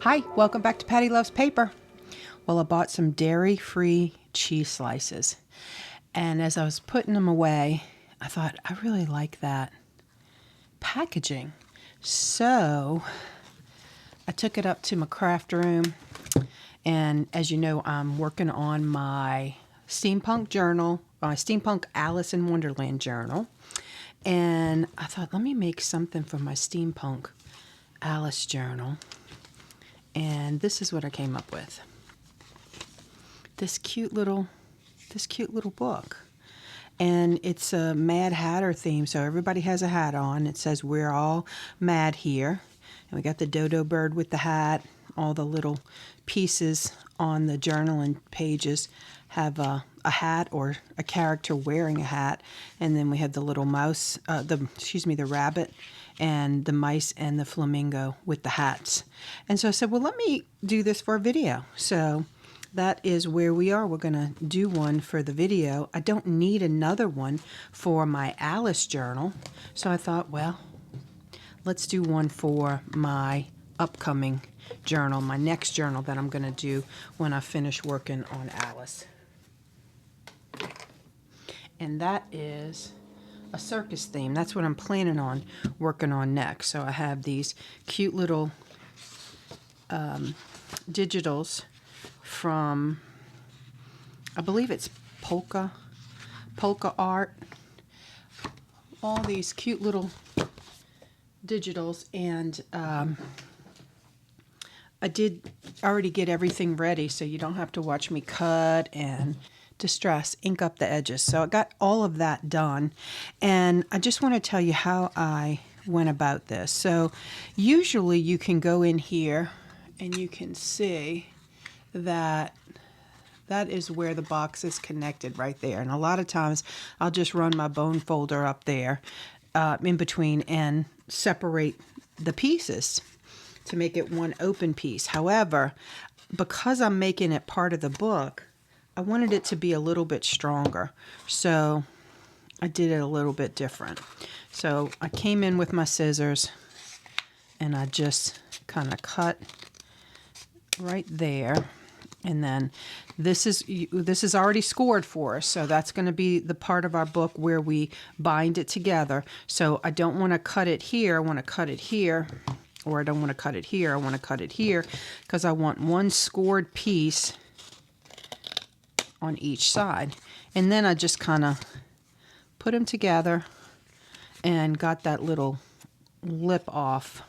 Hi, welcome back to Patty Loves Paper. Well, I bought some dairy-free cheese slices, and as I was putting them away, I thought, I really like that packaging. So I took it up to my craft room, and as you know, I'm working on my steampunk journal, my steampunk Alice in Wonderland journal, and I thought, let me make something for my steampunk Alice journal. And this is what I came up with. This cute little book. And it's a Mad Hatter theme, so everybody has a hat on. It says we're all mad here. And we got the dodo bird with the hat. All the little pieces on the journal and pages have a hat or a character wearing a hat. And then we have the little mouse, the rabbit, and the mice and the flamingo with the hats. And so I said, well, let me do this for a video. So that is where we are. We're going to do one for the video. I don't need another one for my Alice journal. So I thought, well, let's do one for my upcoming journal, my next journal that I'm going to do when I finish working on Alice. And that is a circus theme. That's what I'm planning on working on next. So I have these cute little digitals from, I believe it's polka art. All these cute little digitals, and I did already get everything ready, so you don't have to watch me cut and distress, ink up the edges. So I got all of that done, and I just want to tell you how I went about this. So usually you can go in here and you can see that is where the box is connected right there. And a lot of times I'll just run my bone folder up there in between and separate the pieces to make it one open piece. However, because I'm making it part of the book, I wanted it to be a little bit stronger. So I did it a little bit different. So I came in with my scissors and I just kind of cut right there. And then this is already scored for us, so that's going to be the part of our book where we bind it together. So I don't want to cut it here. I want to cut it here, or I don't want to cut it here. I want to cut it here because I want one scored piece on each side. And then I just kind of put them together and got that little lip off.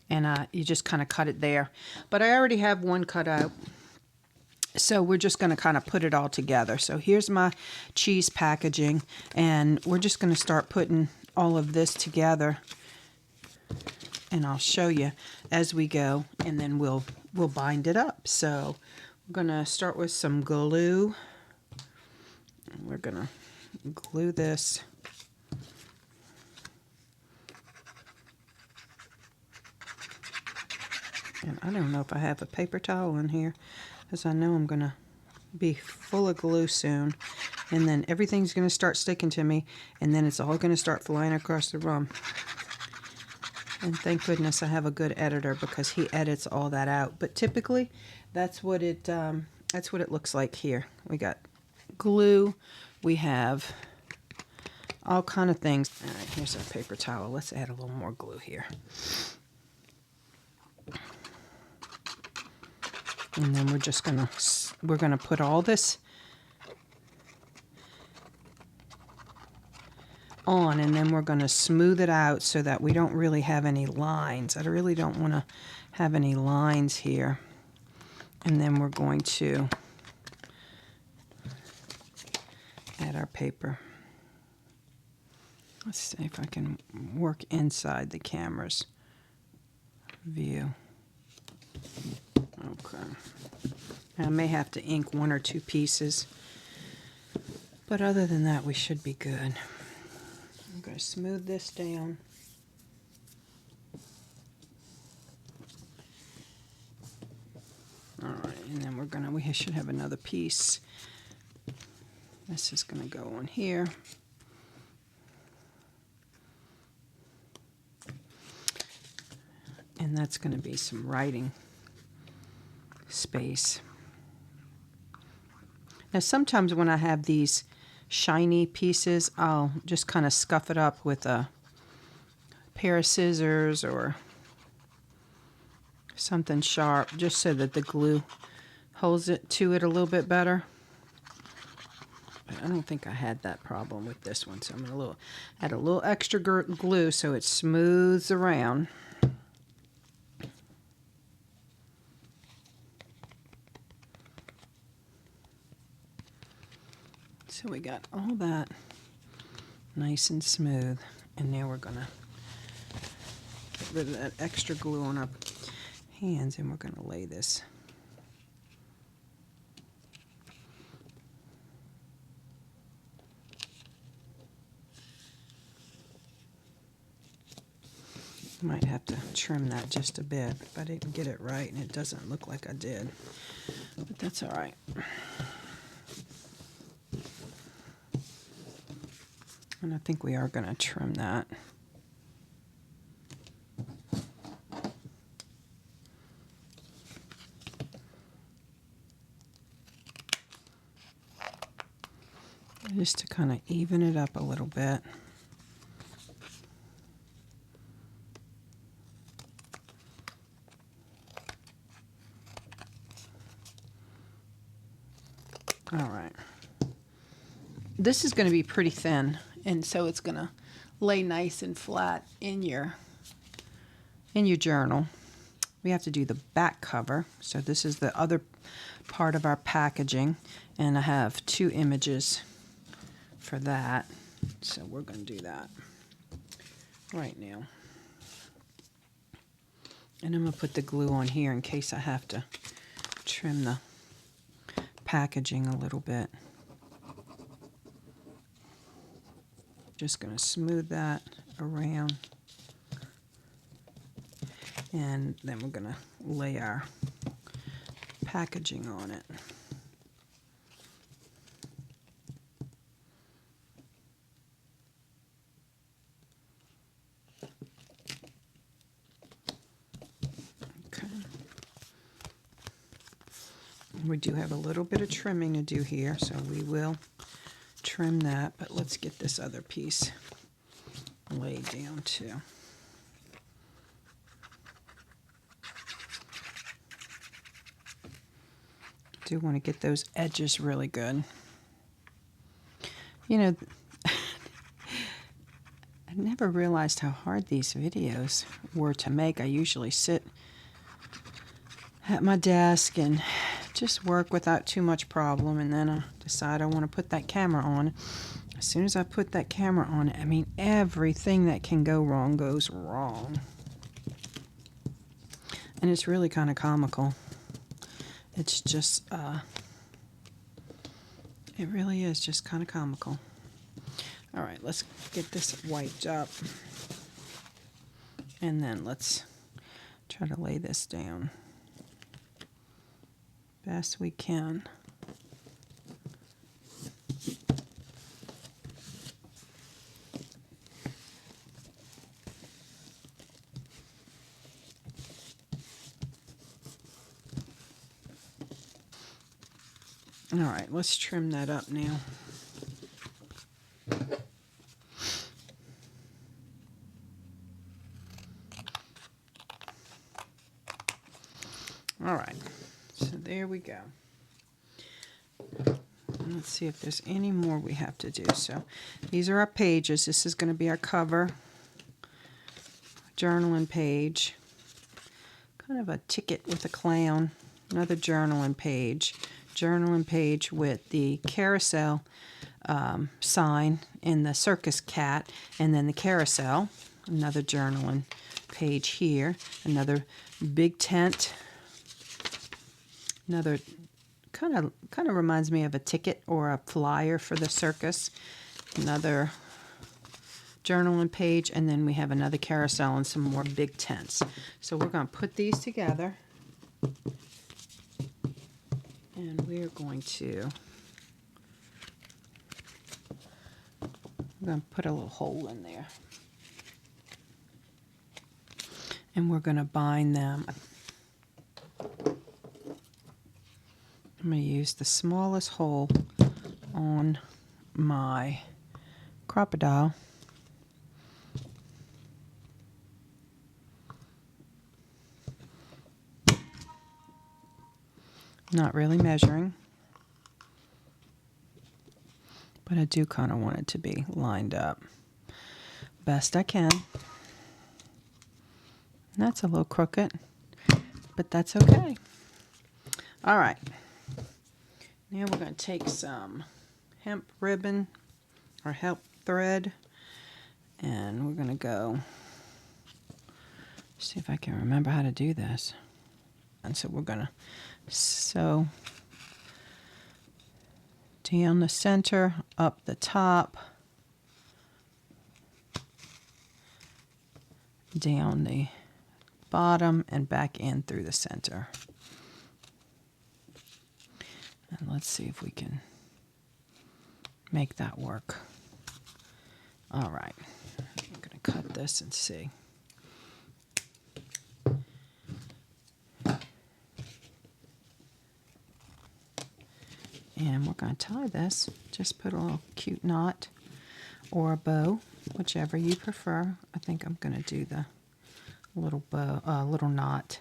And you just kind of cut it there. But I already have one cut out. So we're just going to kind of put it all together. So here's my cheese packaging. And we're just going to start putting all of this together. And I'll show you as we go. And then we'll bind it up. So we're going to start with some glue. We're going to glue this. And I don't know if I have a paper towel in here, because I know I'm going to be full of glue soon. And then everything's going to start sticking to me, and then it's all going to start flying across the room. And thank goodness I have a good editor, because he edits all that out. But typically, that's what it looks like here. We got glue. We have all kind of things. All right, here's our paper towel. Let's add a little more glue here. And then we're gonna put all this on, and then we're gonna smooth it out so that we don't really have any lines. I really don't want to have any lines here. And then we're going to add our paper. Let's see if I can work inside the camera's view. Okay. I may have to ink one or two pieces, but other than that, we should be good. I'm going to smooth this down. All right, and then we should have another piece. This is going to go on here. And that's going to be some writing space. Now sometimes when I have these shiny pieces, I'll just kind of scuff it up with a pair of scissors or something sharp, just so that the glue holds it to it a little bit better. But I don't think I had that problem with this one, so I'm going to add a little extra glue so it smooths around. So we got all that nice and smooth, and now we're going to get rid of that extra glue on our hands, and we're going to lay this might have to trim that just a bit if I didn't get it right, and it doesn't look like I did, but that's all right. And I think we are going to trim that. Just to kind of even it up a little bit. All right. This is going to be pretty thin, and so it's going to lay nice and flat in your journal. We have to do the back cover, so this is the other part of our packaging, and I have 2 images for that, so we're going to do that right now. And I'm going to put the glue on here in case I have to trim the packaging a little bit. Just going to smooth that around, and then we're going to lay our packaging on it. Okay. We do have a little bit of trimming to do here, so we will trim that, but let's get this other piece laid down too. Do want to get those edges really good. You know, I never realized how hard these videos were to make. I usually sit at my desk and just work without too much problem, and then I decide I want to put that camera on. As soon as I put that camera on, I mean, everything that can go wrong goes wrong. And it's really kind of comical. It's just, it really is just kind of comical. All right, let's get this wiped up. And then let's try to lay this down best we can. All right, let's trim that up now. All right, so there we go. Let's see if there's any more we have to do. So these are our pages. This is going to be our cover, journaling page, kind of a ticket with a clown, another journaling page with the carousel sign and the circus cat, and then the carousel, another journaling page here, another big tent, another kind of reminds me of a ticket or a flyer for the circus, another journaling page, and then we have another carousel and some more big tents. So we're going to put these together, and we're going to put a little hole in there. And we're going to bind them. I'm going to use the smallest hole on my crocodile. Not really measuring, but I do kind of want it to be lined up best I can. That's a little crooked, but that's okay. All right. Now we're going to take some hemp ribbon or hemp thread, and we're going to go see if I can remember how to do this. And so we're going to sew down the center, up the top, down the bottom, and back in through the center. And let's see if we can make that work. All right, I'm going to cut this and see. And we're going to tie this. Just put a little cute knot or a bow, whichever you prefer. I think I'm going to do the little bow, little knot.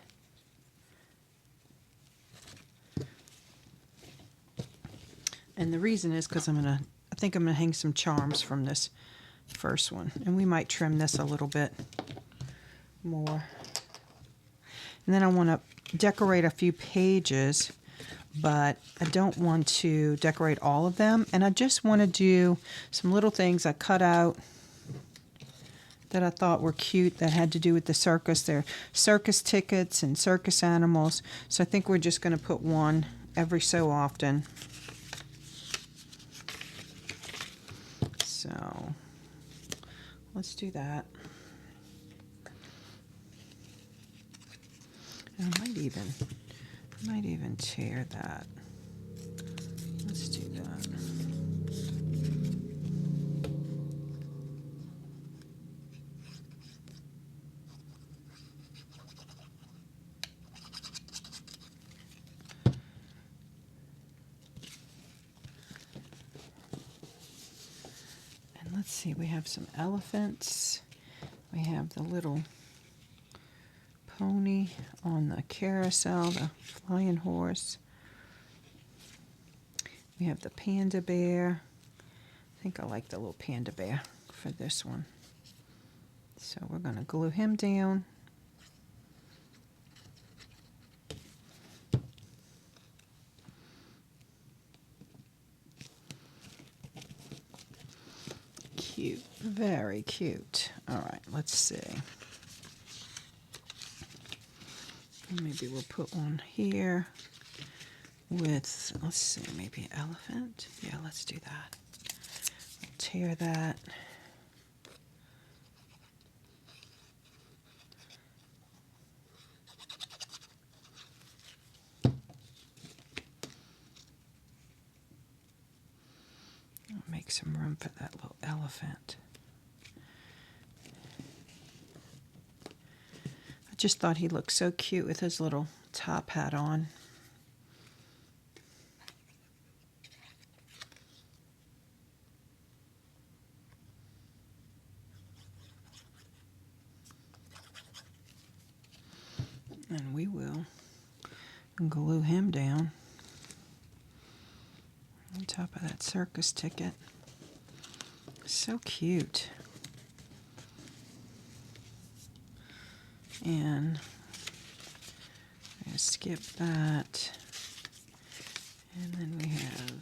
And the reason is because I think I'm going to hang some charms from this first one. And we might trim this a little bit more. And then I want to decorate a few pages, but I don't want to decorate all of them. And I just want to do some little things I cut out that I thought were cute that had to do with the circus. They're circus tickets and circus animals. So I think we're just going to put one every so often. So let's do that. And I might even tear that. Let's do that. And let's see, we have some elephants. We have the little pony on the carousel, the flying horse. We have the panda bear. I think I like the little panda bear for this one. So we're going to glue him down. Cute, very cute. All right, let's see. Maybe we'll put one here with, let's see, maybe an elephant. Yeah, let's do that. We'll tear that. I'll make some room for that little elephant. I just thought he looked so cute with his little top hat on. And we will glue him down on top of that circus ticket. So cute. And I'm going to skip that. And then we have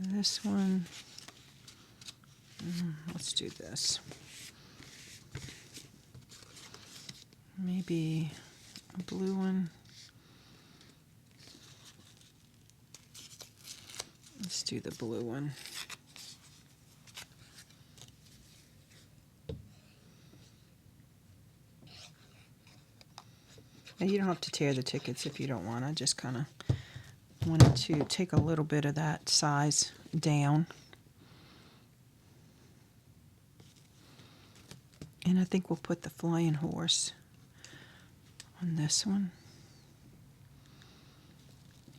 this one. Let's do this. Maybe a blue one. Let's do the blue one. And you don't have to tear the tickets if you don't want. I just kind of wanted to take a little bit of that size down. And I think we'll put the flying horse on this one.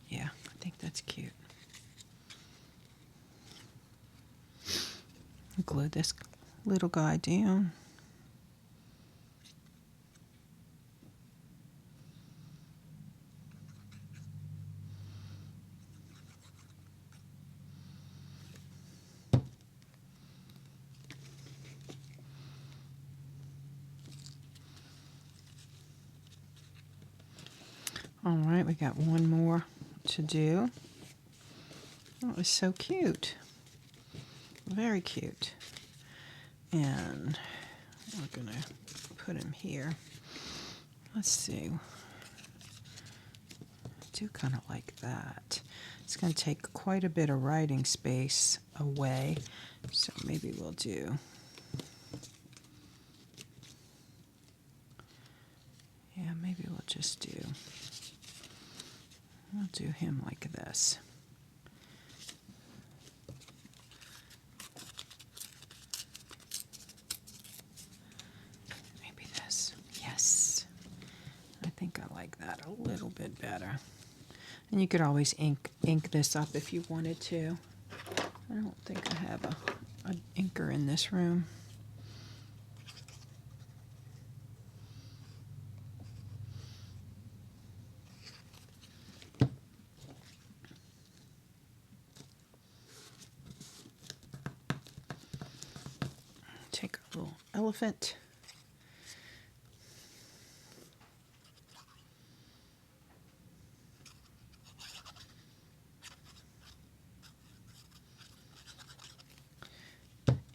Yeah, I think that's cute. Glue this little guy down. All right, we got one more to do. That was so cute. Very cute. And we're going to put him here. Let's see. I do kind of like that. It's going to take quite a bit of writing space away. So maybe we'll do... Yeah, maybe we'll just do... We'll do him like this. Maybe this. Yes. I think I like that a little bit better. And you could always ink this up if you wanted to. I don't think I have an inker in this room. Take a little elephant.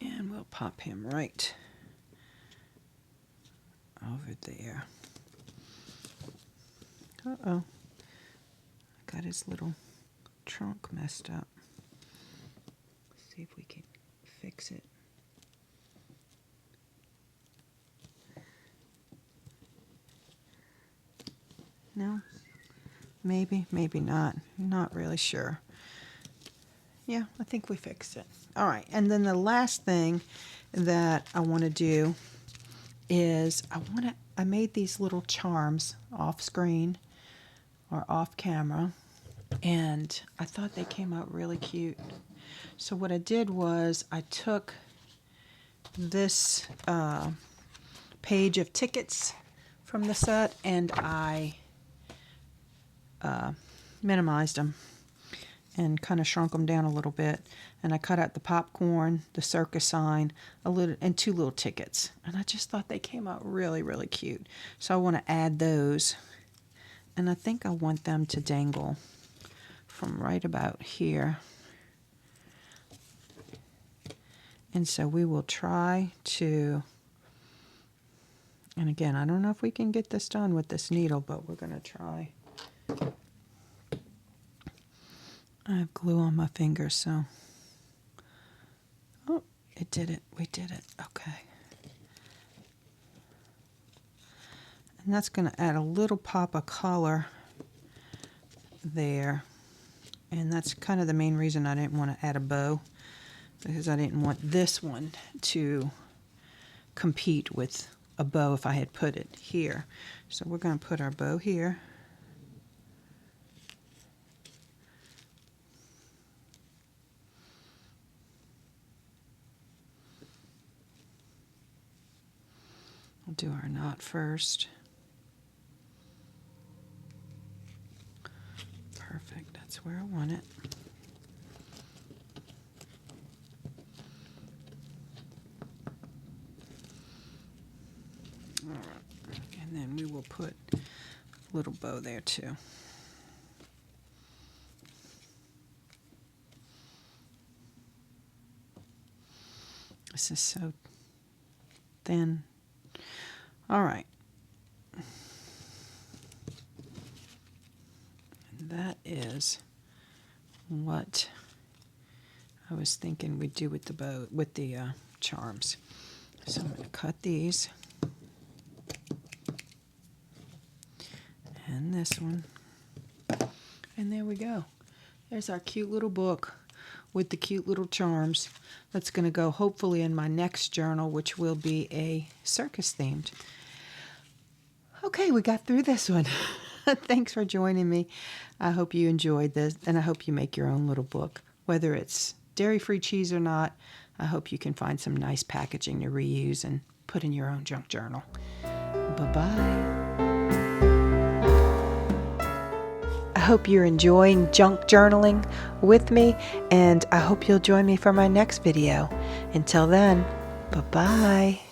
And we'll pop him right over there. Uh-oh. Got his little trunk messed up. Let's see if we can fix it. No? Maybe, maybe not. Not really sure. Yeah, I think we fixed it. All right, and then the last thing that I want to do is I made these little charms off screen or off camera, and I thought they came out really cute. So what I did was I took this page of tickets from the set and I minimized them and kind of shrunk them down a little bit, and I cut out the popcorn, the circus sign, and 2 little tickets, and I just thought they came out really, really cute. So I want to add those, and I think I want them to dangle from right about here. And so we will try to, and again, I don't know if we can get this done with this needle, but we're going to try. I have glue on my fingers, so. Oh, it did it. We did it. Okay. And that's going to add a little pop of color there. And that's kind of the main reason I didn't want to add a bow, because I didn't want this one to compete with a bow if I had put it here. So we're going to put our bow here. We'll do our knot first. Perfect, that's where I want it. All right, and then we will put a little bow there too. This is so thin. All right. And that is what I was thinking we'd do with the bow, with the charms. So I'm going to cut these. And this one. And there we go. There's our cute little book with the cute little charms. That's going to go hopefully in my next journal, which will be a circus themed. Okay, we got through this one. Thanks for joining me. I hope you enjoyed this, and I hope you make your own little book. Whether it's dairy-free cheese or not, I hope you can find some nice packaging to reuse and put in your own junk journal. Bye-bye. I hope you're enjoying junk journaling with me, and I hope you'll join me for my next video. Until then, bye-bye.